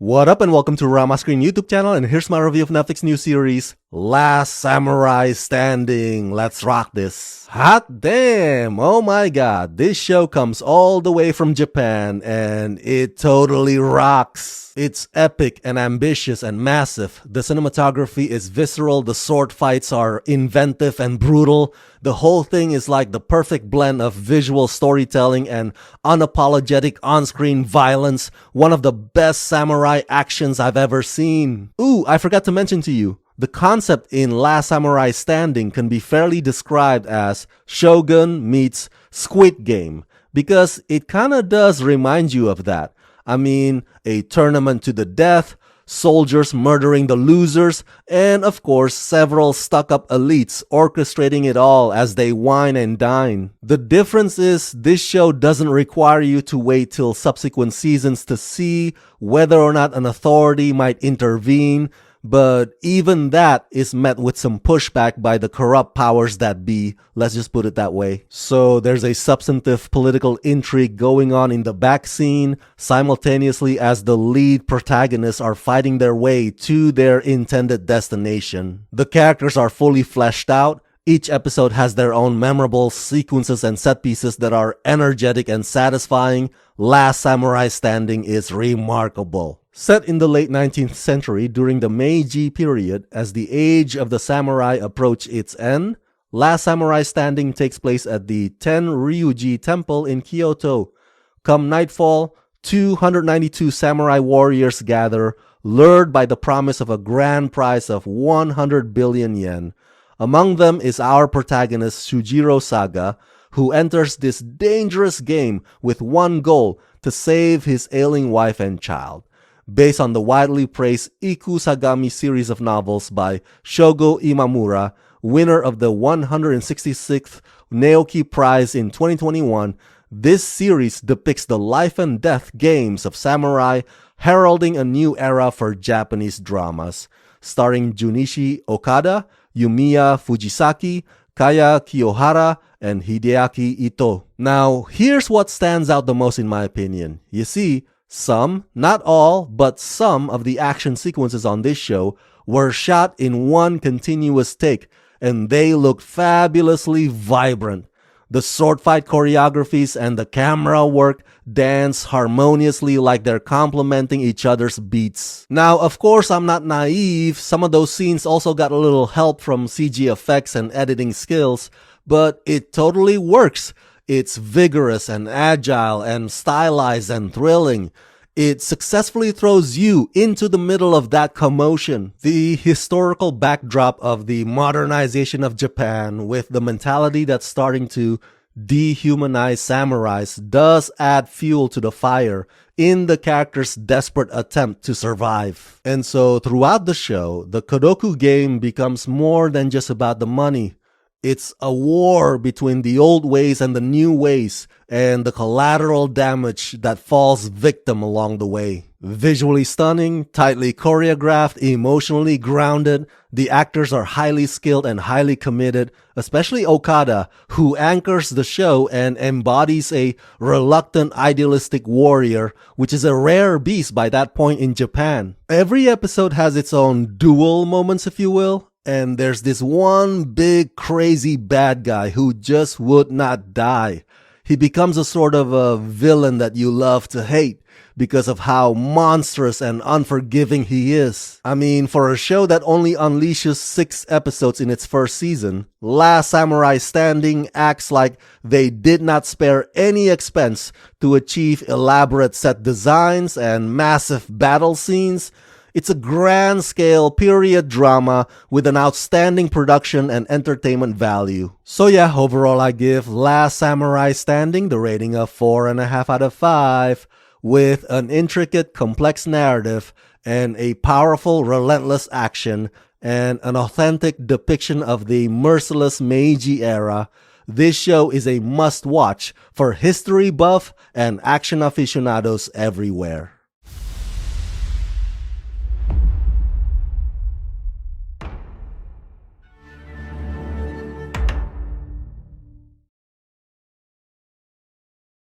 What up and welcome to Rama Screen YouTube channel, and here's my review of Netflix new series, Last Samurai Standing. Let's rock this. Hot damn! Oh my god, this show comes all the way from Japan and it totally rocks. It's epic and ambitious and massive. The cinematography is visceral, the sword fights are inventive and brutal. The whole thing is like the perfect blend of visual storytelling and unapologetic on-screen violence. One of the best samurai actions I've ever seen. Ooh, I forgot to mention to you, the concept in Last Samurai Standing can be fairly described as Shogun meets Squid Game, because it kinda does remind you of that. I mean, a tournament to the death, soldiers murdering the losers, and of course several stuck-up elites orchestrating it all as they wine and dine. The difference is this show doesn't require you to wait till subsequent seasons to see whether or not an authority might intervene, but even that is met with some pushback by the corrupt powers that be, let's just put it that way. So there's a substantive political intrigue going on in the back scene, simultaneously as the lead protagonists are fighting their way to their intended destination. The characters are fully fleshed out. Each episode has their own memorable sequences and set pieces that are energetic and satisfying. Last Samurai Standing is remarkable. Set in the late 19th century during the Meiji period, as the age of the samurai approached its end, Last Samurai Standing takes place at the Tenryuji Temple in Kyoto. Come nightfall, 292 samurai warriors gather, lured by the promise of a grand prize of 100 billion yen. Among them is our protagonist Shujiro Saga, who enters this dangerous game with one goal: to save his ailing wife and child. Based on the widely praised Iku series of novels by Shogo Imamura, winner of the 166th Naoki Prize in 2021, this series depicts the life and death games of samurai, heralding a new era for Japanese dramas. Starring Junichi Okada, Yumiya Fujisaki, Kaya Kiyohara, and Hideaki Ito. Now, here's what stands out the most in my opinion. You see, some, not all, but some of the action sequences on this show were shot in one continuous take, and they looked fabulously vibrant. The sword fight choreographies and the camera work dance harmoniously like they're complementing each other's beats. Now, of course, I'm not naive. Some of those scenes also got a little help from CG effects and editing skills, but it totally works. It's vigorous and agile and stylized and thrilling. It successfully throws you into the middle of that commotion. The historical backdrop of the modernization of Japan, with the mentality that's starting to dehumanize samurais, does add fuel to the fire in the character's desperate attempt to survive. And so throughout the show, the Kodoku game becomes more than just about the money. It's a war between the old ways and the new ways, and the collateral damage that falls victim along the way. Visually stunning, tightly choreographed, emotionally grounded, the actors are highly skilled and highly committed, especially Okada, who anchors the show and embodies a reluctant idealistic warrior, which is a rare beast by that point in Japan. Every episode has its own dual moments, if you will. And there's this one big crazy bad guy who just would not die. He becomes a sort of a villain that you love to hate because of how monstrous and unforgiving he is. I mean, for a show that only unleashes 6 episodes in its first season, Last Samurai Standing acts like they did not spare any expense to achieve elaborate set designs and massive battle scenes. It's a grand-scale period drama with an outstanding production and entertainment value. So yeah, overall I give Last Samurai Standing the rating of 4.5 out of 5, with an intricate, complex narrative and a powerful, relentless action and an authentic depiction of the merciless Meiji era. This show is a must-watch for history buff and action aficionados everywhere.